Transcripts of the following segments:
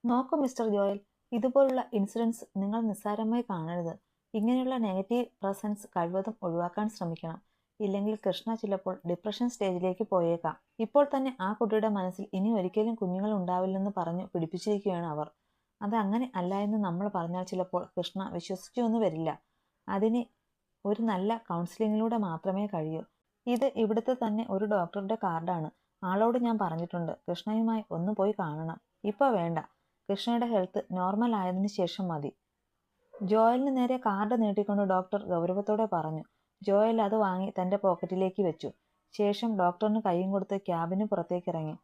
നോക്കൂ mister Joel, ഇതുപോലുള്ള incidents നിങ്ങൾ നിസ്സാരമായി കാണരുത്. ഇങ്ങനെയുള്ള നെഗറ്റീവ് പ്രസൻസ് കഴിവതും ഒഴിവാക്കാൻ ശ്രമിക്കണം. ഇല്ലെങ്കിൽ കൃഷ്ണ ചിലപ്പോൾ ഡിപ്രഷൻ സ്റ്റേജിലേക്ക് പോയേക്കാം. ഇപ്പോൾ തന്നെ ആ കുട്ടിയുടെ മനസ്സിൽ ഇനി ഒരിക്കലും കുഞ്ഞുങ്ങൾ ഉണ്ടാവില്ലെന്ന് പറഞ്ഞു പിടിപ്പിച്ചിരിക്കുകയാണ് അവർ. അത് അങ്ങനെ അല്ല എന്ന് നമ്മൾ പറഞ്ഞാൽ ചിലപ്പോൾ കൃഷ്ണ വിശ്വസിച്ചു എന്ന് വരില്ല. അതിന് ഒരു നല്ല കൗൺസിലിങ്ങിലൂടെ മാത്രമേ കഴിയൂ. ഇത് ഇവിടുത്തെ തന്നെ ഒരു ഡോക്ടറുടെ കാർഡാണ്. ആളോട് ഞാൻ പറഞ്ഞിട്ടുണ്ട്, കൃഷ്ണയുമായി ഒന്ന് പോയി കാണണം. ഇപ്പോൾ വേണ്ട, കൃഷ്ണയുടെ ഹെൽത്ത് നോർമൽ ആയതിനു ശേഷം മതി. ജോയലിന് നേരെ കാർഡ് നീട്ടിക്കൊണ്ട് ഡോക്ടർ ഗൗരവത്തോടെ പറഞ്ഞു. ജോയൽ അത് വാങ്ങി തന്റെ പോക്കറ്റിലേക്ക് വെച്ചു. ശേഷം ഡോക്ടറിന് കൈയും കൊടുത്ത് ക്യാബിന് പുറത്തേക്ക് ഇറങ്ങി.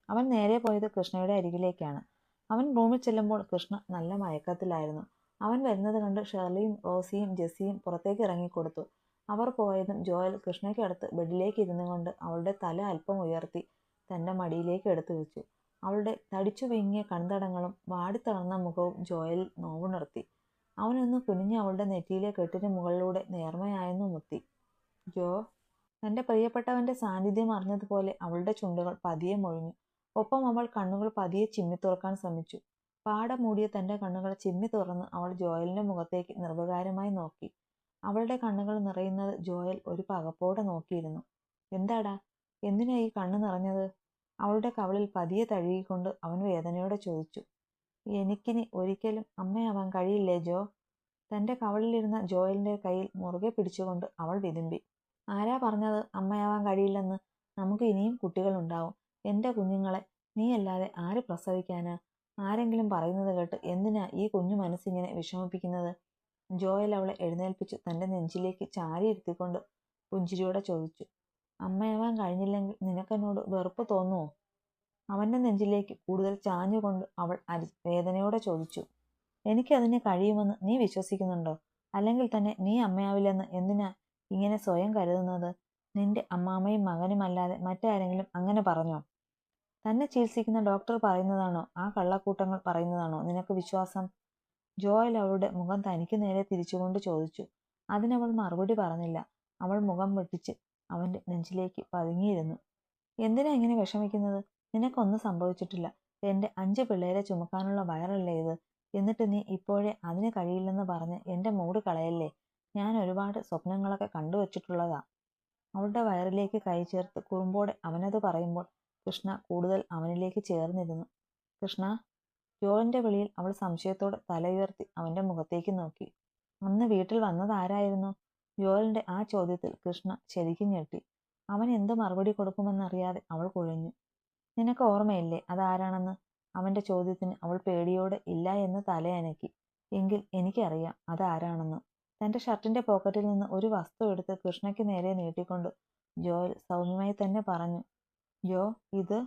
അവൻ നേരെ പോയത് കൃഷ്ണയുടെ അരികിലേക്കാണ്. അവൻ റൂമിൽ ചെല്ലുമ്പോൾ കൃഷ്ണ നല്ല മയക്കത്തിലായിരുന്നു. അവൻ വരുന്നത് കണ്ട് ഷെർലിയും റോസിയും ജെസ്സിയും പുറത്തേക്ക് ഇറങ്ങിക്കൊടുത്തു. അവർ പോയതും ജോയൽ കൃഷ്ണയ്ക്കടുത്ത് ബെഡിലേക്ക് ഇരുന്നു കൊണ്ട് അവളുടെ തല അല്പം ഉയർത്തി തന്റെ മടിയിലേക്ക് എടുത്തു വെച്ചു. അവളുടെ തടിച്ചു വീങ്ങിയ കൺതടങ്ങളും വാടിത്തളർന്ന മുഖവും ജോയലിൽ നോവുണർത്തി. അവനൊന്ന് കുനിഞ്ഞ് അവളുടെ നെറ്റിയിലെ കെട്ടിന് മുകളിലൂടെ നേർമയായെന്നു മുത്തി. ജോ. തന്റെ പ്രിയപ്പെട്ടവന്റെ സാന്നിധ്യം അറിഞ്ഞതുപോലെ അവളുടെ ചുണ്ടുകൾ പതിയെ മൊഴിഞ്ഞു. ഒപ്പം അവൾ കണ്ണുകൾ പതിയെ ചിമ്മി തുറക്കാൻ ശ്രമിച്ചു. പാട മൂടിയ തന്റെ കണ്ണുകൾ ചിമ്മി തുറന്ന് അവൾ ജോയലിന്റെ മുഖത്തേക്ക് നിർവികാരമായി നോക്കി. അവളുടെ കണ്ണുകൾ നിറയുന്നത് ജോയൽ ഒരു പകപ്പോടെ നോക്കിയിരുന്നു. എന്താടാ, എന്തിനാ ഈ കണ്ണ് നിറഞ്ഞത്? അവളുടെ കവിളിൽ പതിയെ തഴുകിക്കൊണ്ട് അവൻ വേദനയോടെ ചോദിച്ചു. എനിക്കിനി ഒരിക്കലും അമ്മയാവാൻ കഴിയില്ലേ ജോ? തന്റെ കവളിലിരുന്ന ജോയലിന്റെ കയ്യിൽ മുറുകെ പിടിച്ചുകൊണ്ട് അവൾ വിതുമ്പി. ആരാ പറഞ്ഞത് അമ്മയാവാൻ കഴിയില്ലെന്ന്? നമുക്ക് ഇനിയും കുട്ടികളുണ്ടാവും. എന്റെ കുഞ്ഞുങ്ങളെ നീയല്ലാതെ ആര് പ്രസവിക്കാനാ? ആരെങ്കിലും പറയുന്നത് കേട്ട് എന്തിനാ ഈ കുഞ്ഞു മനസ്സിങ്ങനെ വിഷമിപ്പിക്കുന്നത്? ജോയൽ അവളെ എഴുന്നേൽപ്പിച്ചു തന്റെ നെഞ്ചിലേക്ക് ചാരിയിരുത്തിക്കൊണ്ട് പുഞ്ചിരിയോടെ ചോദിച്ചു. അമ്മയാവാൻ കഴിഞ്ഞില്ലെങ്കിൽ നിനക്കെന്നോട് വെറുപ്പ് തോന്നുവോ? അവന്റെ നെഞ്ചിലേക്ക് കൂടുതൽ ചാഞ്ഞുകൊണ്ട് അവൾ വേദനയോടെ ചോദിച്ചു. എനിക്കതിന് കഴിയുമെന്ന് നീ വിശ്വസിക്കുന്നുണ്ടോ? അല്ലെങ്കിൽ തന്നെ നീ അമ്മയാവില്ലെന്ന് എന്തിനാ ഇങ്ങനെ സ്വയം കരുതുന്നത്? നിന്റെ അമ്മാമ്മയും മകനുമല്ലാതെ മറ്റാരെങ്കിലും അങ്ങനെ പറഞ്ഞോ? തന്നെ ചികിത്സിക്കുന്ന ഡോക്ടർ പറയുന്നതാണോ ആ കള്ളക്കൂട്ടങ്ങൾ പറയുന്നതാണോ നിനക്ക് വിശ്വാസം? ജോയൽ അവളുടെ മുഖം തനിക്ക് നേരെ തിരിച്ചുകൊണ്ട് ചോദിച്ചു. അതിനവൾ മറുപടി പറഞ്ഞില്ല. അവൾ മുഖം വെട്ടിച്ച് അവന്റെ നെഞ്ചിലേക്ക് പതുങ്ങിയിരുന്നു. എന്തിനാ ഇങ്ങനെ വിഷമിക്കുന്നത്? നിനക്കൊന്നും സംഭവിച്ചിട്ടില്ല. എന്റെ 5 പിള്ളേരെ ചുമക്കാനുള്ള വയറല്ലേ ഇത്? എന്നിട്ട് നീ ഇപ്പോഴേ അതിന് കഴിയില്ലെന്ന് പറഞ്ഞ് എന്റെ മൂഡ് കളയല്ലേ. ഞാൻ ഒരുപാട് സ്വപ്നങ്ങളൊക്കെ കണ്ടുവച്ചിട്ടുള്ളതാ. അവളുടെ വയറിലേക്ക് കൈ ചേർത്ത് കുറുമ്പോടെ അവനത് പറയുമ്പോൾ കൃഷ്ണ കൂടുതൽ അവനിലേക്ക് ചേർന്നിരുന്നു. കൃഷ്ണ. ജോലിന്റെ വിളിയിൽ അവൾ സംശയത്തോടെ തലയുയർത്തി അവന്റെ മുഖത്തേക്ക് നോക്കി. അന്ന് വീട്ടിൽ വന്നതാരായിരുന്നു? ജോയലിന്റെ ആ ചോദ്യത്തിൽ കൃഷ്ണ ശരിക്കും ഞെട്ടി. അവൻ എന്ത് മറുപടി കൊടുക്കുമെന്നറിയാതെ അവൾ കുഴഞ്ഞു. നിനക്ക് ഓർമ്മയില്ലേ അതാരാണെന്ന്? അവന്റെ ചോദ്യത്തിന് അവൾ പേടിയോടെ ഇല്ല എന്ന് തലയനക്കി. എങ്കിൽ എനിക്കറിയാം അതാരാണെന്ന്. തന്റെ ഷർട്ടിന്റെ പോക്കറ്റിൽ നിന്ന് ഒരു വസ്തു എടുത്ത് കൃഷ്ണയ്ക്ക് നേരെ നീട്ടിക്കൊണ്ട് ജോയൽ സൗമ്യമായി തന്നെ പറഞ്ഞു. ജോ, ഇത്?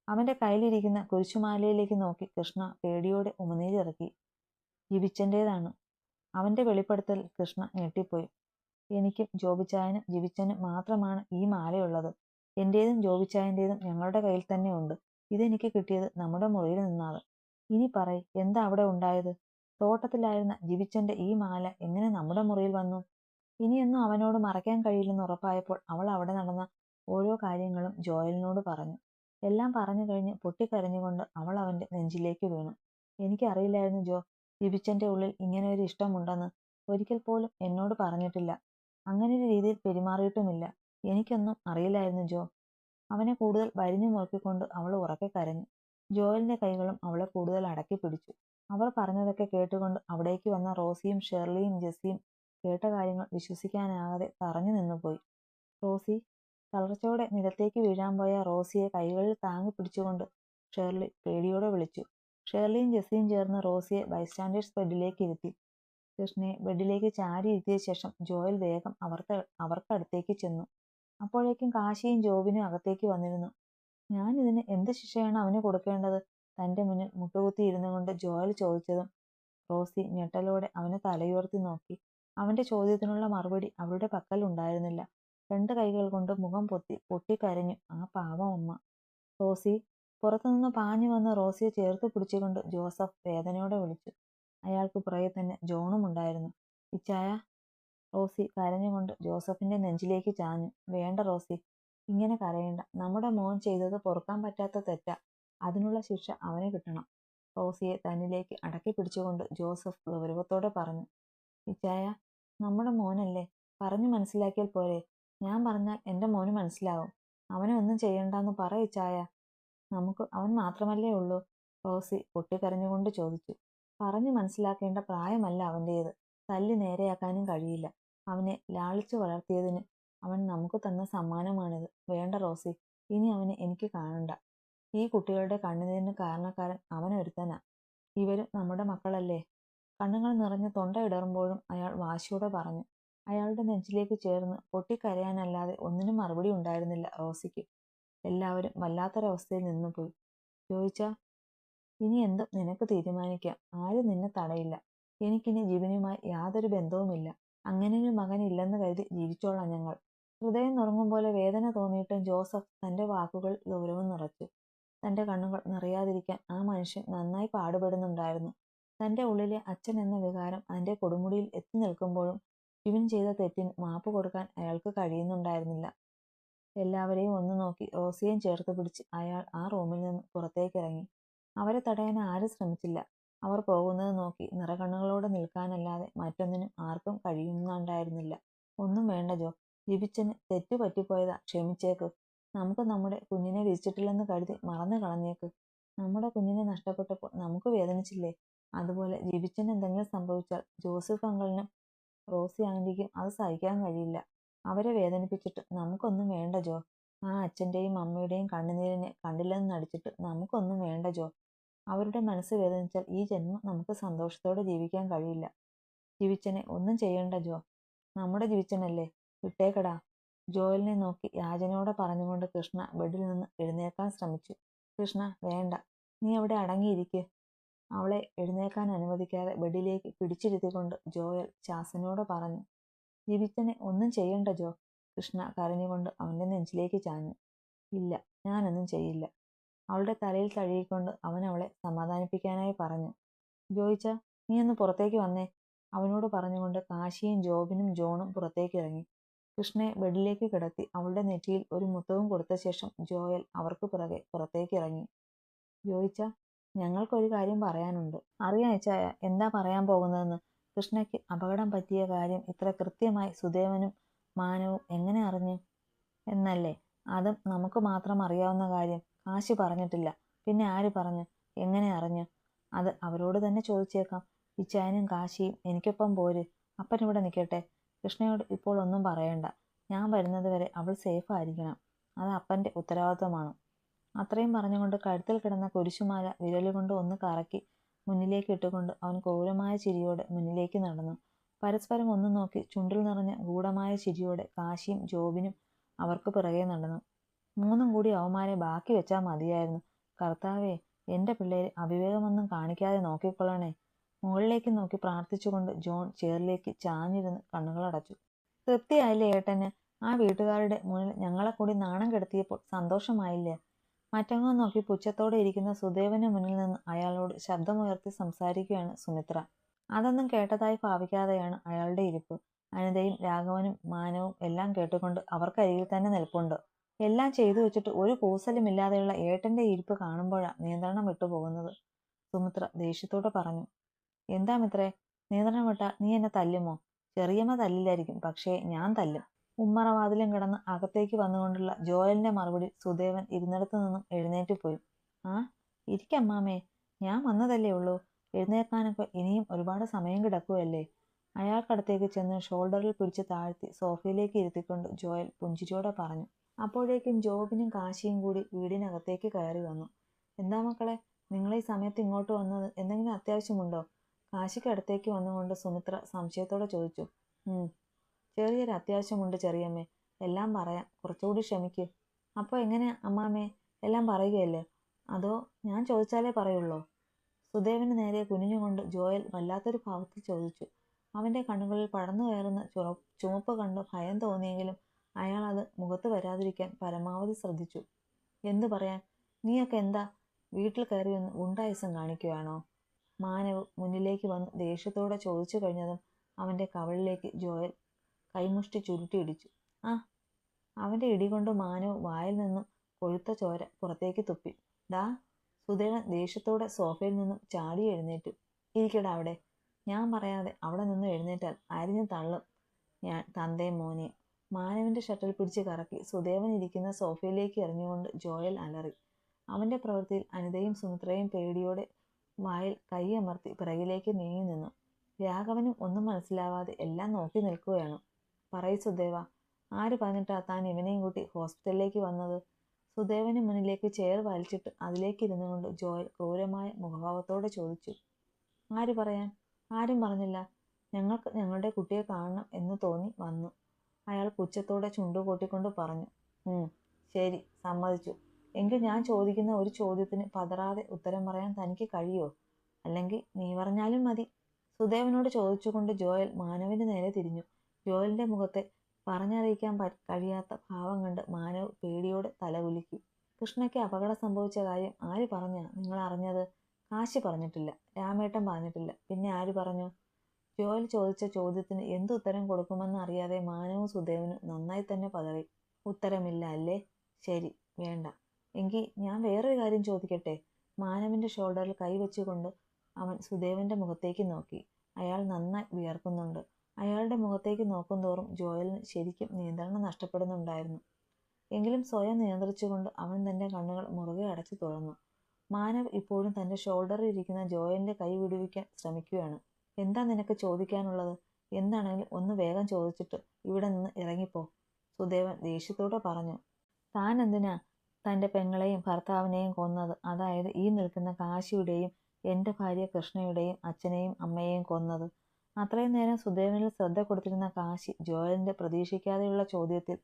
അവന്റെ കയ്യിലിരിക്കുന്ന കുരിശുമാലയിലേക്ക് നോക്കി കൃഷ്ണ പേടിയോടെ ഉമിനീരിറക്കി. ജിബിച്ചന്റേതാണ്. അവന്റെ വെളിപ്പെടുത്തൽ കൃഷ്ണ ഞെട്ടിപ്പോയി. എനിക്കും ജോബിച്ചായനും ജിബിച്ചനും മാത്രമാണ് ഈ മാലയുള്ളത്. എന്റേതും ജോബിച്ചായന്റേതും ഞങ്ങളുടെ കയ്യിൽ തന്നെ ഉണ്ട്. ഇതെനിക്ക് കിട്ടിയത് നമ്മുടെ മുറിയിൽ നിന്നാണ്. ഇനി പറയ്, എന്താ അവിടെ ഉണ്ടായത്? തോട്ടത്തിലായിരുന്ന ജിബിച്ചന്റെ ഈ മാല എങ്ങനെ നമ്മുടെ മുറിയിൽ വന്നു? ഇനിയൊന്നും അവനോട് മറയ്ക്കാൻ കഴിയില്ലെന്ന് ഉറപ്പായപ്പോൾ അവൾ അവിടെ നടന്ന ഓരോ കാര്യങ്ങളും ജോയലിനോട് പറഞ്ഞു. എല്ലാം പറഞ്ഞു കഴിഞ്ഞ് പൊട്ടിക്കരഞ്ഞുകൊണ്ട് അവൾ അവന്റെ നെഞ്ചിലേക്ക് വീണു. എനിക്കറിയില്ലായിരുന്നു ജോ, ജിബിച്ചന്റെ ഉള്ളിൽ ഇങ്ങനെ ഒരു ഇഷ്ടമുണ്ടെന്ന്. ഒരിക്കൽ പോലും എന്നോട് പറഞ്ഞിട്ടില്ല. അങ്ങനൊരു രീതിയിൽ പെരുമാറിയിട്ടുമില്ല. എനിക്കൊന്നും അറിയില്ലായിരുന്നു ജോ. അവനെ കൂടുതൽ വരിഞ്ഞു മുറുക്കിക്കൊണ്ട് അവൾ ഉറക്കെ കരഞ്ഞു. ജോയലിന്റെ കൈകളും അവളെ കൂടുതൽ അടക്കി പിടിച്ചു. അവർ പറഞ്ഞതൊക്കെ കേട്ടുകൊണ്ട് അവിടേക്ക് വന്ന റോസിയും ഷെർലിയും ജെസ്സിയും കേട്ട കാര്യങ്ങൾ വിശ്വസിക്കാനാകാതെ തറഞ്ഞു നിന്നുപോയി. റോസി. തളർച്ചയോടെ നിലത്തേക്ക് വീഴാൻ പോയ റോസിയെ കൈകളിൽ താങ്ങി പിടിച്ചുകൊണ്ട് ഷെർലി പേടിയോടെ വിളിച്ചു. ഷെർലിയും ജെസ്സിയും ചേർന്ന് റോസിയെ ബൈസ്റ്റാൻഡേഴ്സ് ബെഡിലേക്ക് ഇരുത്തി. കൃഷ്ണയെ ബെഡിലേക്ക് ചാരി ഇരുത്തിയ ശേഷം ജോയൽ വേഗം അവർക്കടുത്തേക്ക് ചെന്നു. അപ്പോഴേക്കും കാശിയും ജോബിനും അകത്തേക്ക് വന്നിരുന്നു. ഞാൻ ഇതിന് എന്ത് ശിക്ഷയാണ് അവന് കൊടുക്കേണ്ടത്? തന്റെ മുന്നിൽ മുട്ടുകുത്തി ഇരുന്നു കൊണ്ട് ജോയൽ ചോദിച്ചതും റോസി ഞെട്ടലോടെ അവനെ തലയുയർത്തി നോക്കി. അവന്റെ ചോദ്യത്തിനുള്ള മറുപടി അവളുടെ പക്കൽ ഉണ്ടായിരുന്നില്ല. 2 കൈകൾ കൊണ്ട് മുഖം പൊത്തി പൊട്ടിക്കരഞ്ഞു ആ പാവം അമ്മ. റോസി. പുറത്തുനിന്ന് പാഞ്ഞു വന്ന് റോസിയെ ചേർത്ത് പിടിച്ചുകൊണ്ട് ജോസഫ് വേദനയോടെ വിളിച്ചു. അയാൾക്ക് പുറകെ തന്നെ ജോണും ഉണ്ടായിരുന്നു. ഇച്ചായ. റോസി കരഞ്ഞുകൊണ്ട് ജോസഫിന്റെ നെഞ്ചിലേക്ക് ചാഞ്ഞു. വേണ്ട റോസി, ഇങ്ങനെ കരയണ്ട. നമ്മുടെ മോൻ ചെയ്തത് പൊറുക്കാൻ പറ്റാത്ത തെറ്റാ. അതിനുള്ള ശിക്ഷ അവന് കിട്ടണം. റോസിയെ തന്നിലേക്ക് അടക്കി പിടിച്ചുകൊണ്ട് ജോസഫ് ഗൗരവത്തോടെ പറഞ്ഞു. ഇച്ചായ, നമ്മുടെ മോനല്ലേ, പറഞ്ഞു മനസ്സിലാക്കിയാൽ പോരെ? ഞാൻ പറഞ്ഞാൽ എൻ്റെ മോന് മനസ്സിലാവും. അവനെ ഒന്നും ചെയ്യണ്ടെന്ന് പറ ഇച്ചായ. നമുക്ക് അവൻ മാത്രമല്ലേ ഉള്ളൂ? റോസി പൊട്ടിക്കരഞ്ഞുകൊണ്ട് ചോദിച്ചു. പറഞ്ഞു മനസ്സിലാക്കേണ്ട പ്രായമല്ല അവൻ്റേത്. തല്ലി നേരെയാക്കാനും കഴിയില്ല. അവനെ ലാളിച്ചു വളർത്തിയതിന് അവൻ നമുക്ക് തന്ന സമ്മാനമാണിത്. വേണ്ട റോസി, ഇനി അവനെ എനിക്ക് കാണണ്ട. ഈ കുട്ടികളുടെ കണ്ണുനീരിന് കാരണക്കാരൻ അവനൊരുത്തനാ. ഇവരും നമ്മുടെ മക്കളല്ലേ? കണ്ണുകൾ നിറഞ്ഞ് തൊണ്ട ഇടറുമ്പോഴും അയാൾ വാശിയോടെ പറഞ്ഞു. അയാളുടെ നെഞ്ചിലേക്ക് ചേർന്ന് പൊട്ടിക്കരയാനല്ലാതെ ഒന്നിനും മറുപടി ഉണ്ടായിരുന്നില്ല റോസിക്ക്. എല്ലാവരും വല്ലാത്തൊരവസ്ഥയിൽ നിന്നുപോയി. ചോദിച്ചാ, ഇനി എന്തും നിനക്ക് തീരുമാനിക്കാം. ആരും നിന്നെ തടയില്ല. എനിക്കിനി ജിബിനുമായി യാതൊരു ബന്ധവുമില്ല. അങ്ങനെയൊരു മകൻ ഇല്ലെന്ന് കരുതി ജീവിച്ചോളാം ഞങ്ങൾ. ഹൃദയം നുറങ്ങും പോലെ വേദന തോന്നിയിട്ടും ജോസഫ് തന്റെ വാക്കുകൾ ഗൗരവം നിറച്ചു. തന്റെ കണ്ണുകൾ നിറയാതിരിക്കാൻ ആ മനുഷ്യൻ നന്നായി പാടുപെടുന്നുണ്ടായിരുന്നു. തന്റെ ഉള്ളിലെ അച്ഛൻ എന്ന വികാരം അതിന്റെ കൊടുമുടിയിൽ എത്തി നിൽക്കുമ്പോഴും ജിബിൻ ചെയ്ത തെറ്റിന് മാപ്പ് കൊടുക്കാൻ അയാൾക്ക് കഴിയുന്നുണ്ടായിരുന്നില്ല. എല്ലാവരെയും ഒന്ന് നോക്കി റോസിയെയും ചേർത്ത് പിടിച്ച് അയാൾ ആ റൂമിൽ നിന്ന് പുറത്തേക്കിറങ്ങി. അവരെ തടയാൻ ആരും ശ്രമിച്ചില്ല. അവർ പോകുന്നത് നോക്കി നിറകണ്ണുകളോടെ നിൽക്കാനല്ലാതെ മറ്റൊന്നിനും ആർക്കും കഴിയുന്നുണ്ടായിരുന്നില്ല. ഒന്നും വേണ്ട ജോ, ജിബിച്ചന് തെറ്റു പറ്റിപ്പോയതാ, ക്ഷമിച്ചേക്ക്. നമുക്ക് നമ്മുടെ കുഞ്ഞിനെ വിധിച്ചിട്ടില്ലെന്ന് കരുതി മറന്നു കളഞ്ഞേക്ക്. നമ്മുടെ കുഞ്ഞിനെ നഷ്ടപ്പെട്ടപ്പോൾ നമുക്ക് വേദനിച്ചില്ലേ? അതുപോലെ ജിബിച്ചന് എന്തെങ്കിലും സംഭവിച്ചാൽ ജോസഫ് അങ്കിളിനും റോസി ആന്റിക്കും അത് സഹിക്കാൻ കഴിയില്ല. അവരെ വേദനിപ്പിച്ചിട്ട് നമുക്കൊന്നും വേണ്ട ജോ. ആ അച്ഛൻ്റെയും അമ്മയുടെയും കണ്ണുനീരിനെ കണ്ടില്ലെന്ന് നടിച്ചിട്ട് നമുക്കൊന്നും വേണ്ട ജോ. അവരുടെ മനസ്സ് വേദനിച്ചാൽ ഈ ജന്മം നമുക്ക് സന്തോഷത്തോടെ ജീവിക്കാൻ കഴിയില്ല. ജിബിച്ചനെ ഒന്നും ചെയ്യണ്ട ജോ. നമ്മുടെ ജിബിച്ചനല്ലേ, വിട്ടേക്കടാ. ജോയലിനെ നോക്കി യാചനയോടെ പറഞ്ഞുകൊണ്ട് കൃഷ്ണ ബെഡിൽ നിന്ന് എഴുന്നേൽക്കാൻ ശ്രമിച്ചു. കൃഷ്ണ, വേണ്ട, നീ അവിടെ അടങ്ങിയിരിക്ക്. അവളെ എഴുന്നേൽക്കാൻ അനുവദിക്കാതെ ബെഡിലേക്ക് പിടിച്ചിരുത്തിക്കൊണ്ട് ജോയൽ ശാസനയോട് പറഞ്ഞു. ജിബിച്ചനെ ഒന്നും ചെയ്യണ്ട ജോ. കൃഷ്ണ കരഞ്ഞുകൊണ്ട് അവന്റെ നെഞ്ചിലേക്ക് ചാഞ്ഞു. ഇല്ല, ഞാനൊന്നും ചെയ്യില്ല. അവളുടെ തലയിൽ തഴുകിക്കൊണ്ട് അവൻ അവളെ സമാധാനിപ്പിക്കാനായി പറഞ്ഞു. ജോയിച്ച, നീ ഒന്ന് പുറത്തേക്ക് വന്നേ. അവനോട് പറഞ്ഞുകൊണ്ട് കാശിയും ജോബിനും ജോണും പുറത്തേക്ക് ഇറങ്ങി. കൃഷ്ണയെ ബെഡിലേക്ക് കിടത്തി അവളുടെ നെറ്റിയിൽ ഒരു മുത്തവും കൊടുത്ത ശേഷം ജോയൽ അവർക്ക് പിറകെ പുറത്തേക്ക് ഇറങ്ങി. ജോയിച്ച, ഞങ്ങൾക്കൊരു കാര്യം പറയാനുണ്ട്. അറിയാം അച്ചായ, എന്താ പറയാൻ പോകുന്നതെന്ന്. കൃഷ്ണയ്ക്ക് അപകടം പറ്റിയ കാര്യം ഇത്ര കൃത്യമായി സുദേവനും മാനവും എങ്ങനെ അറിഞ്ഞു എന്നല്ലേ? അതും നമുക്ക് മാത്രം അറിയാവുന്ന കാര്യം. കാശി പറഞ്ഞിട്ടില്ല. പിന്നെ ആര് പറഞ്ഞു? എങ്ങനെ അറിഞ്ഞു? അത് അവരോട് തന്നെ ചോദിച്ചേക്കാം. ഇച്ചായനും കാശിയും എനിക്കൊപ്പം പോര്. അപ്പനിവിടെ നിൽക്കട്ടെ. കൃഷ്ണയോട് ഇപ്പോൾ ഒന്നും പറയണ്ട. ഞാൻ വരുന്നത് വരെ അവൾ സേഫ് ആയിരിക്കണം. അത് അപ്പൻ്റെ ഉത്തരവാദിത്വമാണ്. അത്രയും പറഞ്ഞുകൊണ്ട് കഴുത്തിൽ കിടന്ന കുരിശുമാല വിരലുകൊണ്ട് ഒന്ന് കറക്കി മുന്നിലേക്ക് ഇട്ടുകൊണ്ട് അവൻ ക്രൂരമായ ചിരിയോടെ മുന്നിലേക്ക് നടന്നു. പരസ്പരം ഒന്ന് നോക്കി ചുണ്ടിൽ നിറഞ്ഞ ഗൂഢമായ ചിരിയോടെ കാശിയും ജോബിനും അവർക്ക് പിറകെ നടന്നു. മൂന്നും കൂടി അവന്മാരെ ബാക്കി വെച്ചാൽ മതിയായിരുന്നു. കർത്താവേ, എൻ്റെ പിള്ളേര് അവിവേകമൊന്നും കാണിക്കാതെ നോക്കിക്കൊള്ളണേ. മുകളിലേക്ക് നോക്കി പ്രാർത്ഥിച്ചുകൊണ്ട് ജോൺ ചെയറിലേക്ക് ചാഞ്ഞിരുന്ന് കണ്ണുകളടച്ചു. തൃപ്തിയായില്ലേ ഏട്ടന്? ആ വീട്ടുകാരുടെ മുന്നിൽ ഞങ്ങളെ കൂടി നാണം കെടുത്തിയപ്പോൾ സന്തോഷമായില്ലേ? മറ്റങ്ങോ നോക്കി പുച്ഛത്തോടെ ഇരിക്കുന്ന സുദേവന് മുന്നിൽ നിന്ന് അയാളോട് ശബ്ദമുയർത്തി സംസാരിക്കുകയാണ് സുമിത്ര. അതൊന്നും കേട്ടതായി ഭാവിക്കാതെയാണ് അയാളുടെ ഇരിപ്പ്. അനിതയും രാഘവനും മാനവും എല്ലാം കേട്ടുകൊണ്ട് അവർക്കരികിൽ തന്നെ നിൽപ്പുണ്ട്. എല്ലാം ചെയ്തു വെച്ചിട്ട് ഒരു കൂസലുമില്ലാതെയുള്ള ഏട്ടന്റെ ഇരിപ്പ് കാണുമ്പോഴാണ് നിയന്ത്രണം വിട്ടുപോകുന്നത്. സുമിത്ര ദേഷ്യത്തോടെ പറഞ്ഞു. എന്താ മിത്രേ, നിയന്ത്രണം വിട്ടാൽ നീ എന്നെ തല്ലുമോ? ചെറിയമ്മ തല്ലില്ലായിരിക്കും, പക്ഷേ ഞാൻ തല്ലും. ഉമ്മറവാതിലും കിടന്ന് അകത്തേക്ക് വന്നുകൊണ്ടുള്ള ജോയലിന്റെ മറുപടി സുദേവൻ ഇരുന്നിടത്തു നിന്നും എഴുന്നേറ്റ് പോയി. ആ, ഇരിക്കമ്മാമേ, ഞാൻ വന്നതല്ലേ ഉള്ളൂ. എഴുന്നേൽക്കാനൊക്കെ ഇനിയും ഒരുപാട് സമയം കിടക്കുകയല്ലേ? അയാൾക്കടുത്തേക്ക് ചെന്ന് ഷോൾഡറിൽ പിടിച്ച് താഴ്ത്തി സോഫയിലേക്ക് ഇരുത്തിക്കൊണ്ട് ജോയൽ പുഞ്ചിരിയോടെ പറഞ്ഞു. അപ്പോഴേക്കും ജോബിനും കാശിയും കൂടി വീടിനകത്തേക്ക് കയറി വന്നു. എന്താ മക്കളെ, നിങ്ങൾ ഈ സമയത്ത് ഇങ്ങോട്ട് വന്നത്? എന്തെങ്കിലും അത്യാവശ്യമുണ്ടോ? കാശിക്ക് അടുത്തേക്ക് വന്നുകൊണ്ട് സുമിത്ര സംശയത്തോടെ ചോദിച്ചു. ചെറിയൊരു അത്യാവശ്യമുണ്ട് ചെറിയമ്മേ. എല്ലാം പറയാം, കുറച്ചുകൂടി ക്ഷമിക്ക്. അപ്പോൾ എങ്ങനെയാ അമ്മാമ്മേ, എല്ലാം പറയുകയല്ലേ? അതോ ഞാൻ ചോദിച്ചാലേ പറയുള്ളോ? സുദേവന് നേരെ കുനിഞ്ഞുകൊണ്ട് ജോയൽ വല്ലാത്തൊരു ഭാവത്തിൽ ചോദിച്ചു. അവന്റെ കണ്ണുകളിൽ പടർന്നു കയറുന്ന ചുമപ്പ് കണ്ട് ഭയം തോന്നിയെങ്കിലും അയാൾ അത് മുഖത്ത് വരാതിരിക്കാൻ പരമാവധി ശ്രദ്ധിച്ചു. എന്തു പറയാൻ? നീയൊക്കെ എന്താ വീട്ടിൽ കയറി വന്ന് ഗുണ്ടായിസം കാണിക്കുകയാണോ? മാനവ് മുന്നിലേക്ക് വന്ന് ദേഷ്യത്തോടെ ചോദിച്ചു കഴിഞ്ഞതും അവന്റെ കവിളിലേക്ക് ജോയൽ കൈമുഷ്ടി ചുരുട്ടിയിടിച്ചു. ആ, അവന്റെ ഇടികൊണ്ട് മാനവ് വായിൽ നിന്നും കൊഴുത്ത ചോര പുറത്തേക്ക് തുപ്പി. ദാ, സുദേവൻ ദേഷ്യത്തോടെ സോഫയിൽ നിന്നും ചാടി എഴുന്നേറ്റു. ഇരിക്കടാ അവിടെ. ഞാൻ പറയാതെ അവിടെ നിന്ന് എഴുന്നേറ്റാൽ അരിഞ്ഞു തള്ളും ഞാൻ തന്തയും മോനെയും. മാനവിന്റെ ഷട്ടിൽ പിടിച്ച് കറക്കി സുദേവൻ ഇരിക്കുന്ന സോഫയിലേക്ക് എറിഞ്ഞുകൊണ്ട് ജോയൽ അലറി. അവന്റെ പ്രവൃത്തിയിൽ അനിതയും സുമിത്രയും പേടിയോടെ വായിൽ കൈയമർത്തി പിറകിലേക്ക് നീങ്ങി നിന്നു. രാഘവനും ഒന്നും മനസ്സിലാവാതെ എല്ലാം നോക്കി നിൽക്കുകയാണ്. പറയ് സുദേവ, ആര് പറഞ്ഞിട്ടാ താൻ ഇവനെയും കൂട്ടി ഹോസ്പിറ്റലിലേക്ക് വന്നത്? സുദേവന് മുന്നിലേക്ക് ചെയർ വലിച്ചിട്ട് അതിലേക്ക് ഇരുന്നു കൊണ്ട് ജോയൽ ക്രൂരമായ മുഖഭാവത്തോടെ ചോദിച്ചു. ആര് പറയാൻ? ആരും പറഞ്ഞില്ല. ഞങ്ങൾക്ക് ഞങ്ങളുടെ കുട്ടിയെ കാണണം എന്ന് തോന്നി വന്നു. അയാൾ പുച്ഛത്തോടെ ചുണ്ടുകൊട്ടിക്കൊണ്ട് പറഞ്ഞു. ശരി, സമ്മതിച്ചു. എങ്കിൽ ഞാൻ ചോദിക്കുന്ന ഒരു ചോദ്യത്തിന് പതറാതെ ഉത്തരം പറയാൻ തനിക്ക് കഴിയോ? അല്ലെങ്കിൽ നീ പറഞ്ഞാലും മതി. സുദേവനോട് ചോദിച്ചുകൊണ്ട് ജോയൽ മാനവിന് നേരെ തിരിഞ്ഞു. ജോയലിന്റെ മുഖത്തെ പറഞ്ഞറിയിക്കാൻ കഴിയാത്ത ഭാവം കണ്ട് മാനവ് പേടിയോടെ തലകുലുക്കി. കൃഷ്ണയ്ക്ക് അപകടം സംഭവിച്ച കാര്യം ആര് പറഞ്ഞാ നിങ്ങൾ അറിഞ്ഞത്? കാശി പറഞ്ഞിട്ടില്ല, രാമേട്ടൻ പറഞ്ഞിട്ടില്ല, പിന്നെ ആര് പറഞ്ഞു? ജോയൽ ചോദിച്ച ചോദ്യത്തിന് എന്ത് ഉത്തരം കൊടുക്കുമെന്ന് അറിയാതെ മാനവും സുദേവനും നന്നായി തന്നെ പതറി. ഉത്തരമില്ല അല്ലേ? ശരി, വേണ്ട. എങ്കിൽ ഞാൻ വേറൊരു കാര്യം ചോദിക്കട്ടെ? മാനവിന്റെ ഷോൾഡറിൽ കൈവച്ചുകൊണ്ട് അവൻ സുദേവന്റെ മുഖത്തേക്ക് നോക്കി. അയാൾ നന്നായി വിയർക്കുന്നുണ്ട്. അയാളുടെ മുഖത്തേക്ക് നോക്കുന്തോറും ജോയലിന് ശരിക്കും നിയന്ത്രണം നഷ്ടപ്പെടുന്നുണ്ടായിരുന്നു. എങ്കിലും സ്വയം നിയന്ത്രിച്ചുകൊണ്ട് അവൻ തന്റെ കണ്ണുകൾ മുറുകെ അടച്ചു തുറന്നു. മാനവ് ഇപ്പോഴും തന്റെ ഷോൾഡറിൽ ഇരിക്കുന്ന ജോയലിന്റെ കൈ വിടുവിക്കാൻ ശ്രമിക്കുകയാണ്. എന്താ നിനക്ക് ചോദിക്കാനുള്ളത്? എന്താണെങ്കിലും ഒന്ന് വേഗം ചോദിച്ചിട്ട് ഇവിടെ നിന്ന് ഇറങ്ങിപ്പോ, സുദേവൻ ദേഷ്യത്തോടെ പറഞ്ഞു. താൻ എന്തിനാ തന്റെ പെങ്ങളെയും ഭർത്താവിനെയും കൊന്നത്? അതായത് ഈ നിൽക്കുന്ന കാശിയുടെയും എന്റെ ഭാര്യ കൃഷ്ണയുടെയും അച്ഛനെയും അമ്മയെയും കൊന്നത്? അത്രയും നേരം സുദേവനിൽ ശ്രദ്ധ കൊടുത്തിരുന്ന കാശി ജോയലിന്റെ പ്രതീക്ഷിക്കാതെയുള്ള ചോദ്യത്തിൽ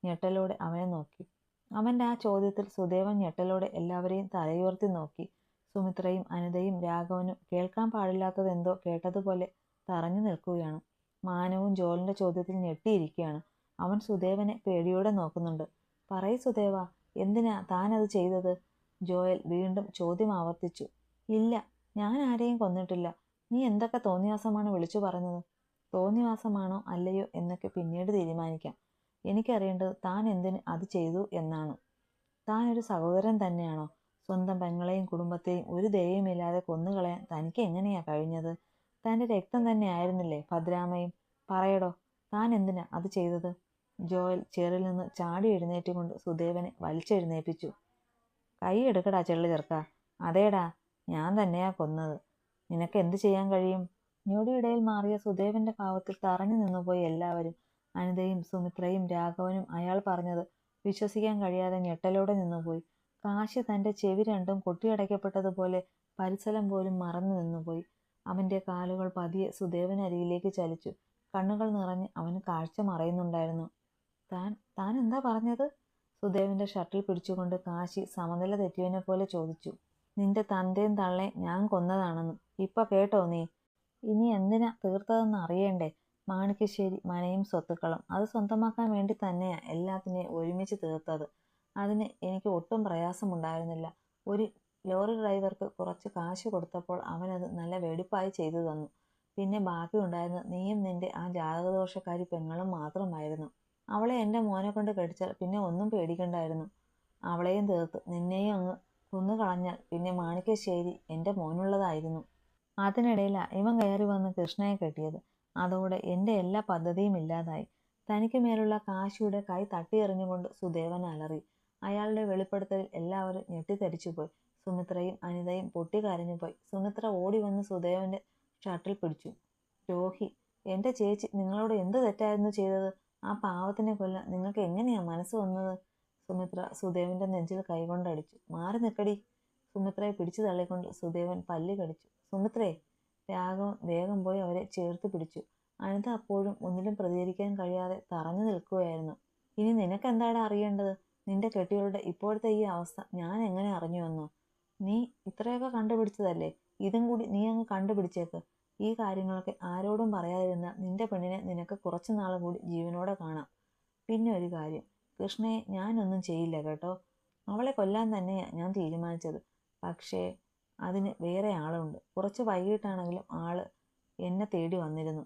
ഞെട്ടലോടെ അവനെ നോക്കി. അവന്റെ ആ ചോദ്യത്തിൽ സുദേവൻ ഞെട്ടലോടെ എല്ലാവരെയും തലയുയർത്തി നോക്കി. സുമിത്രയും അനിതയും രാഘവനും കേൾക്കാൻ പാടില്ലാത്തതെന്തോ കേട്ടതുപോലെ തറഞ്ഞു നിൽക്കുകയാണ്. മാനവും ജോയലിന്റെ ചോദ്യത്തിൽ ഞെട്ടിയിരിക്കുകയാണ്. അവൻ സുദേവനെ പേടിയോടെ നോക്കുന്നുണ്ട്. പറയ് സുദേവ, എന്തിനാ താൻ അത് ചെയ്തത്? ജോയൽ വീണ്ടും ചോദ്യം ആവർത്തിച്ചു. ഇല്ല, ഞാൻ ആരെയും കൊന്നിട്ടില്ല. നീ എന്തൊക്കെ തോന്നിവാസമാണ് വിളിച്ചു പറഞ്ഞത്? തോന്നിവാസമാണോ അല്ലയോ എന്നൊക്കെ പിന്നീട് തീരുമാനിക്കാം. എനിക്കറിയേണ്ടത് താൻ എന്തിന് അത് ചെയ്തു എന്നാണ്. താൻ ഒരു സഹോദരൻ തന്നെയാണോ? സ്വന്തം പെങ്ങളെയും കുടുംബത്തെയും ഒരു ദയയുമില്ലാതെ കൊന്നുകളയാൻ തനിക്ക് എങ്ങനെയാ കഴിഞ്ഞത്? തൻ്റെ രക്തം തന്നെ ആയിരുന്നില്ലേ ഭദ്രാമയും? പറയടോ, താൻ എന്തിനാ അത് ചെയ്തത്? ജോയൽ ചെയറിൽ നിന്ന് ചാടി എഴുന്നേറ്റുകൊണ്ട് സുദേവനെ വലിച്ചെഴുന്നേൽപ്പിച്ചു. കൈ എടുക്കടാ ചെള്ളു ചെറുക്ക. അതേടാ, ഞാൻ തന്നെയാ കൊന്നത്. നിനക്ക് എന്ത് ചെയ്യാൻ കഴിയും? ഞൊടിയിടയിൽ മാറിയ സുദേവന്റെ ഭാവത്തിൽ തറഞ്ഞു നിന്നുപോയി എല്ലാവരും. അനിതയും സുമിത്രയും രാഘവനും അയാൾ പറഞ്ഞത് വിശ്വസിക്കാൻ കഴിയാതെ ഞെട്ടലോടെ നിന്നുപോയി. കാശി തന്റെ ചെവി രണ്ടും കൊട്ടിയടയ്ക്കപ്പെട്ടതുപോലെ പരിസരം പോലും മറന്നു നിന്നുപോയി. അവന്റെ കാലുകൾ പതിയെ സുദേവനരികിലേക്ക് ചലിച്ചു. കണ്ണുകൾ നിറഞ്ഞ് അവന് കാഴ്ച മറയുന്നുണ്ടായിരുന്നു. താൻ എന്താ പറഞ്ഞത്? സുദേവന്റെ ഷർട്ടിൽ പിടിച്ചുകൊണ്ട് കാശി സമനില തെറ്റിയവനെ പോലെ ചോദിച്ചു. നിന്റെ തന്തയും തള്ളയും ഞാൻ കൊന്നതാണെന്ന്. ഇപ്പൊ കേട്ടോ നീ? ഇനി എന്തിനാ തീർത്തതെന്ന് അറിയണ്ടേ? മാണിക്കശ്ശേരി മനയും സ്വത്തുക്കളും അത് സ്വന്തമാക്കാൻ വേണ്ടി തന്നെയാ എല്ലാത്തിനെയും ഒരുമിച്ച് തീർത്തത്. അതിന് എനിക്ക് ഒട്ടും പ്രയാസമുണ്ടായിരുന്നില്ല. ഒരു ലോറി ഡ്രൈവർക്ക് കുറച്ച് കാശ് കൊടുത്തപ്പോൾ അവനത് നല്ല വെടിപ്പായി ചെയ്തു തന്നു. പിന്നെ ബാക്കി ഉണ്ടായിരുന്നത് നീയും നിന്റെ ആ ജാതകദോഷക്കാരി പെങ്ങളും മാത്രമായിരുന്നു. അവളെ എൻ്റെ മോനെ കൊണ്ട് കടിച്ചാൽ പിന്നെ ഒന്നും പേടിക്കണ്ടായിരുന്നു. അവളെയും തീർത്ത് നിന്നെയും അങ്ങ് കൊന്നുകളഞ്ഞാൽ പിന്നെ മാണിക്കശ്ശേരി എൻ്റെ മോനുള്ളതായിരുന്നു. അതിനിടയിലാണ് ഇവൻ കയറി വന്ന് കൃഷ്ണയെ കെട്ടിയത്. അതോടെ എൻ്റെ എല്ലാ പദ്ധതിയും ഇല്ലാതായി. തനിക്ക് മേലുള്ള കാശിയുടെ കൈ തട്ടിയെറിഞ്ഞുകൊണ്ട് സുദേവൻ അലറി. അയാളുടെ വെളിപ്പെടുത്തലിൽ എല്ലാവരും ഞെട്ടിത്തരിച്ചുപോയി. സുമിത്രയും അനിതയും പൊട്ടിക്കരഞ്ഞുപോയി. സുമിത്ര ഓടി വന്ന് സുദേവന്റെ ഷർട്ടിൽ പിടിച്ചു. ദ്രോഹി, എൻ്റെ ചേച്ചി നിങ്ങളോട് എന്ത് തെറ്റായിരുന്നു ചെയ്തത്? ആ പാവത്തിനെ കൊല്ലാൻ നിങ്ങൾക്ക് എങ്ങനെയാ മനസ്സ് വന്നത്? സുമിത്ര സുദേവന്റെ നെഞ്ചിൽ കൈകൊണ്ടടിച്ചു. മാറി നിൽക്കടി. സുമിത്രയെ പിടിച്ചു തള്ളിക്കൊണ്ട് സുദേവൻ പല്ല് കടിച്ചു. സുമിത്രേ! രാഘവൻ വേഗം പോയി അവരെ ചേർത്ത് പിടിച്ചു. അനിത അപ്പോഴും ഒന്നിലും പ്രതികരിക്കാൻ കഴിയാതെ തറഞ്ഞു നിൽക്കുകയായിരുന്നു. ഇനി നിനക്കെന്താടാ അറിയേണ്ടത്? നിന്റെ കെട്ടികളുടെ ഇപ്പോഴത്തെ ഈ അവസ്ഥ ഞാൻ എങ്ങനെ അറിഞ്ഞുവെന്നോ? നീ ഇത്രയൊക്കെ കണ്ടുപിടിച്ചതല്ലേ? ഇതും കൂടി നീ അങ്ങ് കണ്ടുപിടിച്ചേക്ക്. ഈ കാര്യങ്ങളൊക്കെ ആരോടും പറയാതിരുന്നാൽ നിന്റെ പെണ്ണിനെ നിനക്ക് കുറച്ചു നാൾ കൂടി ജീവനോടെ കാണാം. പിന്നെ ഒരു കാര്യം, കൃഷ്ണയെ ഞാനൊന്നും ചെയ്യില്ല കേട്ടോ. അവളെ കൊല്ലാൻ തന്നെയാ ഞാൻ തീരുമാനിച്ചത്. പക്ഷേ അതിന് വേറെ ആളുണ്ട്. കുറച്ച് വൈകിട്ടാണെങ്കിലും ആള് എന്നെ തേടി വന്നിരുന്നു.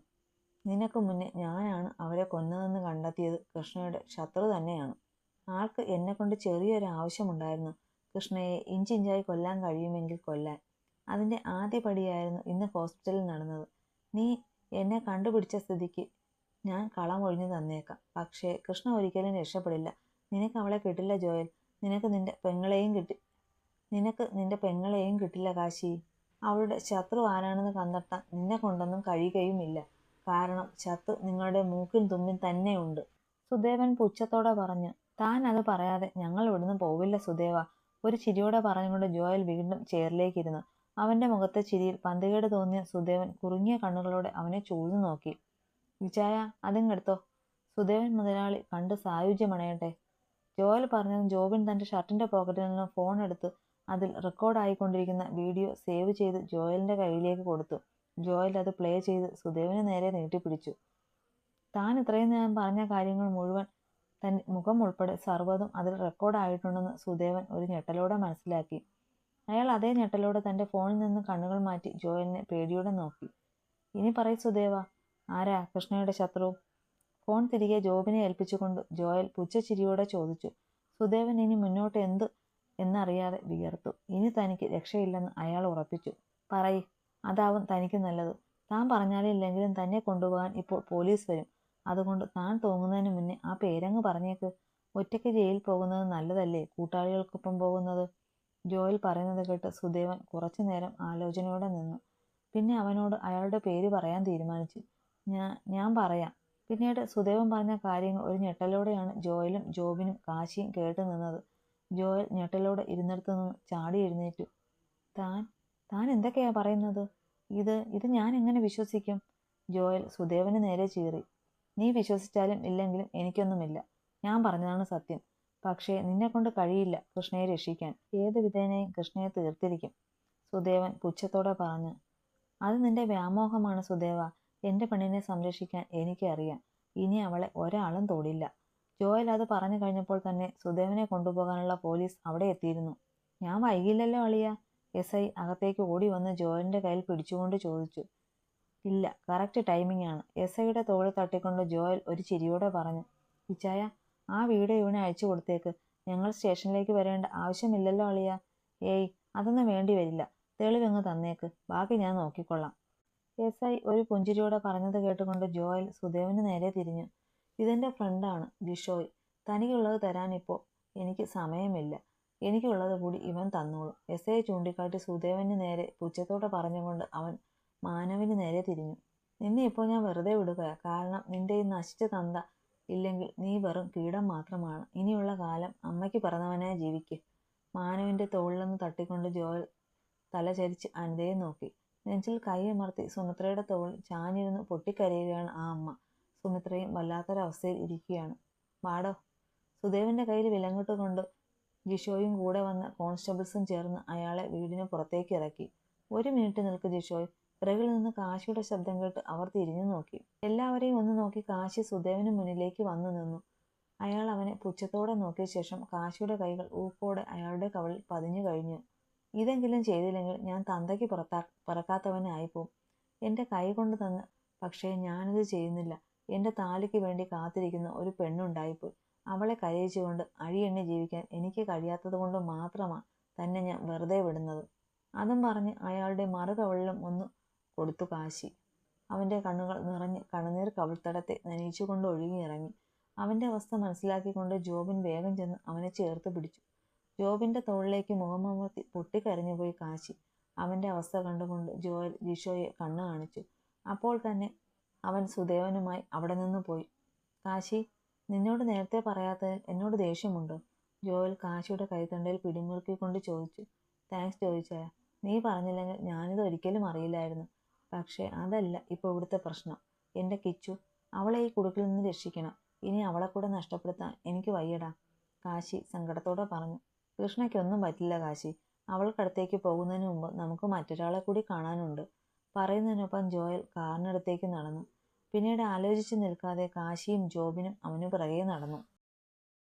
നിനക്ക് മുന്നേ ഞാനാണ് അവരെ കൊന്നതെന്ന് കണ്ടെത്തിയത് കൃഷ്ണയുടെ ശത്രു തന്നെയാണ്. ആൾക്ക് എന്നെക്കൊണ്ട് ചെറിയൊരു ആവശ്യമുണ്ടായിരുന്നു. കൃഷ്ണയെ ഇഞ്ചിഞ്ചായി കൊല്ലാൻ കഴിയുമെങ്കിൽ കൊല്ലാൻ. അതിൻ്റെ ആദ്യ പടിയായിരുന്നു ഇന്ന് ഹോസ്പിറ്റലിൽ നടന്നത്. നീ എന്നെ കണ്ടുപിടിച്ച സ്ഥിതിക്ക് ഞാൻ കളമൊഴിഞ്ഞു തന്നേക്കാം. പക്ഷേ കൃഷ്ണ ഒരിക്കലും രക്ഷപ്പെടില്ല. നിനക്ക് അവളെ കിട്ടില്ല ജോയൽ. നിനക്ക് നിന്റെ പെങ്ങളെയും കിട്ടില്ല കാശി. അവളുടെ ശത്രു ആരാണെന്ന് കണ്ടെത്താൻ നിന്നെ കൊണ്ടൊന്നും കഴിയുകയുമില്ല. കാരണം ശത്രു നിങ്ങളുടെ മൂക്കിൻ തുമ്പിൽ തന്നെയുണ്ട്. സുദേവൻ പുച്ഛത്തോടെ പറഞ്ഞു. താൻ അത് പറയാതെ ഞങ്ങൾ ഇവിടുന്ന് പോവില്ല സുദേവ. ഒരു ചിരിയോടെ പറഞ്ഞുകൊണ്ട് ജോയൽ വീണ്ടും ചെയറിലേക്കിരുന്നു. അവന്റെ മുഖത്തെ ചിരിയിൽ പന്തികേട് തോന്നിയ സുദേവൻ കുറുങ്ങിയ കണ്ണുകളോടെ അവനെ ചൂഴ്ന്നു നോക്കി. വിജയ, അതിങ്ങെടുത്തോ. സുദേവൻ മുതലാളി കണ്ട് സായുജ്യമണയട്ടെ. ജോയൽ പറഞ്ഞതും ജോബിൻ തന്റെ ഷർട്ടിന്റെ പോക്കറ്റിൽ നിന്ന് ഫോൺ എടുത്ത് അതിൽ റെക്കോർഡായിക്കൊണ്ടിരിക്കുന്ന വീഡിയോ സേവ് ചെയ്ത് ജോയലിന്റെ കയ്യിലേക്ക് കൊടുത്തു. ജോയൽ അത് പ്ലേ ചെയ്ത് സുദേവന് നേരെ നീട്ടിപ്പിടിച്ചു. താൻ ഇത്രയും നേരം പറഞ്ഞ കാര്യങ്ങൾ മുഴുവൻ, തന്റെ മുഖം ഉൾപ്പെടെ സർവ്വതും അതിൽ റെക്കോർഡായിട്ടുണ്ടെന്ന് സുദേവൻ ഒരു ഞെട്ടലോടെ മനസ്സിലാക്കി. അയാൾ അതേ ഞെട്ടലോടെ തന്റെ ഫോണിൽ നിന്ന് കണ്ണുകൾ മാറ്റി ജോയലിനെ പേടിയോടെ നോക്കി. ഇനി പറയ് സുദേവ, ആരാ കൃഷ്ണയുടെ ശത്രു? ഫോൺ തിരികെ ജോബിനെ ഏൽപ്പിച്ചുകൊണ്ട് ജോയൽ പുച്ഛച്ചിരിയോടെ ചോദിച്ചു. സുദേവൻ ഇനി മുന്നോട്ട് എന്ത് എന്നറിയാതെ വിയർത്തു. ഇനി തനിക്ക് രക്ഷയില്ലെന്ന് അയാൾ ഉറപ്പിച്ചു. പറയ്, അതാവും തനിക്ക് നല്ലത്. താൻ പറഞ്ഞാലില്ലെങ്കിലും തന്നെ കൊണ്ടുപോകാൻ ഇപ്പോൾ പോലീസ് വരും. അതുകൊണ്ട് താൻ തൂങ്ങുന്നതിന് മുന്നേ ആ പേരങ്ങ് പറഞ്ഞേക്ക്. ഒറ്റയ്ക്ക് ജയിലിൽ പോകുന്നത് നല്ലതല്ലേ കൂട്ടാളികൾക്കൊപ്പം പോകുന്നത്? ജോയൽ പറയുന്നത് കേട്ട് സുദേവൻ കുറച്ചു നേരം ആലോചനയോടെ നിന്നു. പിന്നെ അവനോട് അയാളുടെ പേര് പറയാൻ തീരുമാനിച്ചു. ഞാൻ പറയാം. പിന്നീട് സുദേവൻ പറഞ്ഞ കാര്യങ്ങൾ ഒരു ഞെട്ടലോടെയാണ് ജോയലും ജോബിനും കാശിയും കേട്ടു നിന്നത്. ജോയൽ ഞെട്ടലോടെ ഇരുന്നിടത്തു നിന്ന് ചാടി എഴുന്നേറ്റു. താൻ എന്തൊക്കെയാ പറയുന്നത്? ഇത് ഞാൻ എങ്ങനെ വിശ്വസിക്കും? ജോയൽ സുദേവന് നേരെ ചീറി. നീ വിശ്വസിച്ചാലും ഇല്ലെങ്കിലും എനിക്കൊന്നുമില്ല. ഞാൻ പറഞ്ഞതാണ് സത്യം. പക്ഷേ നിന്നെക്കൊണ്ട് കഴിയില്ല കൃഷ്ണയെ രക്ഷിക്കാൻ. ഏത് വിധേനയും കൃഷ്ണയെ തീർത്തിരിക്കും, സുദേവൻ പുച്ഛത്തോടെ പറഞ്ഞു. അത് നിന്റെ വ്യാമോഹമാണ് സുദേവ. എന്റെ പെണ്ണിനെ സംരക്ഷിക്കാൻ എനിക്കറിയാം. ഇനി അവളെ ഒരാളും തൊടില്ല. ജോയൽ അത് പറഞ്ഞു കഴിഞ്ഞപ്പോൾ തന്നെ സുദേവനെ കൊണ്ടുപോകാനുള്ള പോലീസ് അവിടെ എത്തിയിരുന്നു. ഞാൻ വൈകില്ലല്ലോ അളിയ? SI അകത്തേക്ക് ഓടി വന്ന് ജോയലിന്റെ കയ്യിൽ പിടിച്ചുകൊണ്ട് ചോദിച്ചു. ഇല്ല, കറക്റ്റ് ടൈമിംഗ് ആണ്. SIയുടെ തോളിൽ തട്ടിക്കൊണ്ട് ജോയൽ ഒരു ചിരിയോടെ പറഞ്ഞു. ഇച്ചായ, ആ വീഡിയോ ഇവനെ അയച്ചു കൊടുത്തേക്ക്. ഞങ്ങൾ സ്റ്റേഷനിലേക്ക് വരേണ്ട ആവശ്യമില്ലല്ലോ അളിയ? ഏയ്, അതൊന്നും വേണ്ടി വരില്ല. തെളിവെങ്ങ് തന്നേക്ക്, ബാക്കി ഞാൻ നോക്കിക്കൊള്ളാം. SI ഒരു പുഞ്ചിരിയോടെ പറഞ്ഞത് കേട്ടുകൊണ്ട് ജോയൽ സുദേവന് നേരെ തിരിഞ്ഞു. ഇതെന്റെ ഫ്രണ്ടാണ് ബിഷോയ്. തനിക്കുള്ളത് തരാനിപ്പോൾ എനിക്ക് സമയമില്ല. എനിക്കുള്ളത് കൂടി ഇവൻ തന്നോളും. SI ചൂണ്ടിക്കാട്ടി സുദേവന് നേരെ പുച്ഛത്തോടെ പറഞ്ഞുകൊണ്ട് അവൻ മാനവിന് നേരെ തിരിഞ്ഞു. നിന്നെ ഇപ്പോൾ ഞാൻ വെറുതെ വിടുക. കാരണം നിന്റെ ഈ നശിച്ച തന്ത ഇല്ലെങ്കിൽ നീ വെറും കീടം മാത്രമാണ്. ഇനിയുള്ള കാലം അമ്മയ്ക്ക് പിറന്നവനായി ജീവിക്ക്. മാനവിന്റെ തോളിലൊന്ന് തട്ടിക്കൊണ്ട് ജോയൽ തലചരിച്ച് അനിതയെ നോക്കി. നെഞ്ചിൽ കൈയമർത്തി സുമിത്രയുടെ തോളിൽ ചാഞ്ഞിരുന്ന് പൊട്ടിക്കരയുകയാണ് ആ അമ്മ. സുമിത്രയും വല്ലാത്തൊരവസ്ഥയിൽ ഇരിക്കുകയാണ്. വാടോ. സുദേവന്റെ കയ്യിൽ വിലങ്ങിട്ടുകൊണ്ട് ജിഷോയും കൂടെ വന്ന കോൺസ്റ്റബിൾസും ചേർന്ന് അയാളെ വീടിന് പുറത്തേക്ക് ഇറക്കി. ഒരു മിനിറ്റ് നിൽക്ക് ജിഷോയ്. പിറകിൽ നിന്ന് കാശിയുടെ ശബ്ദം കേട്ട് അവർ തിരിഞ്ഞു നോക്കി. എല്ലാവരെയും ഒന്ന് നോക്കി കാശി സുദേവന് മുന്നിലേക്ക് വന്നു നിന്നു. അയാൾ അവനെ പുച്ഛത്തോടെ നോക്കിയ ശേഷം കാശിയുടെ കൈകൾ ഊക്കോടെ അയാളുടെ കവളിൽ പതിഞ്ഞു കഴിഞ്ഞു. ഇതെങ്കിലും ചെയ്തില്ലെങ്കിൽ ഞാൻ തന്തയ്ക്ക് പറക്കാത്തവനായിപ്പോവും. എന്റെ കൈ കൊണ്ട് തന്ന്. പക്ഷേ ഞാനിത് ചെയ്യുന്നില്ല. എന്റെ താലിക്ക് വേണ്ടി കാത്തിരിക്കുന്ന ഒരു പെണ്ണുണ്ടായിപ്പോയി. അവളെ കരയിച്ചുകൊണ്ട് അഴിയെണ്ണി ജീവിക്കാൻ എനിക്ക് കഴിയാത്തത് കൊണ്ട് മാത്രമാണ് തന്നെ ഞാൻ വെറുതെ വിടുന്നത്. അതും പറഞ്ഞ് അയാളുടെ മറുകവളിലും ഒന്ന് കൊടുത്തു കാശി. അവന്റെ കണ്ണുകൾ നിറഞ്ഞ് കണ്ണുനീർ കവിൾത്തടത്തെ നനയിച്ചുകൊണ്ട് ഒഴുകിയിറങ്ങി. അവന്റെ അവസ്ഥ മനസ്സിലാക്കിക്കൊണ്ട് ജോബിൻ വേഗം ചെന്ന് അവനെ ചേർത്ത് പിടിച്ചു. ജോബിന്റെ തോളിലേക്ക് മുഖമമർത്തി പൊട്ടിക്കരഞ്ഞുപോയി കാശി. അവന്റെ അവസ്ഥ കണ്ടുകൊണ്ട് ജോയൽ ജിഷോയെ കണ്ണു കാണിച്ചു. അപ്പോൾ തന്നെ അവൻ സുദേവനുമായി അവിടെ നിന്ന് പോയി. കാശി, നിന്നോട് നേരത്തെ പറയാത്തതിൽ എന്നോട് ദേഷ്യമുണ്ടോ? ജോയൽ കാശിയുടെ കൈത്തണ്ടയിൽ പിടിമുറുക്കിക്കൊണ്ട് ചോദിച്ചു. താങ്ക്സ് ചോദിച്ചായ. നീ പറഞ്ഞില്ലെങ്കിൽ ഞാനിത് ഒരിക്കലും അറിയില്ലായിരുന്നു. പക്ഷേ അതല്ല ഇപ്പോൾ ഇവിടുത്തെ പ്രശ്നം. എന്റെ കിച്ചു, അവളെ ഈ കുടുക്കിൽ നിന്ന് രക്ഷിക്കണം. ഇനി അവളെ കൂടെ നഷ്ടപ്പെടുത്താൻ എനിക്ക് വയ്യടാ, കാശി സങ്കടത്തോടെ പറഞ്ഞു. കൃഷ്ണയ്ക്കൊന്നും പറ്റില്ല കാശി. അവൾക്കടുത്തേക്ക് പോകുന്നതിന് മുമ്പ് നമുക്ക് മറ്റൊരാളെ കൂടി കാണാനുണ്ട്. പറയുന്നതിനൊപ്പം ജോയൽ കാറിനടുത്തേക്ക് നടന്നു. പിന്നീട് ആലോചിച്ചു നിൽക്കാതെ കാശിയും ജോബിനും അവനു പിറകെ നടന്നു.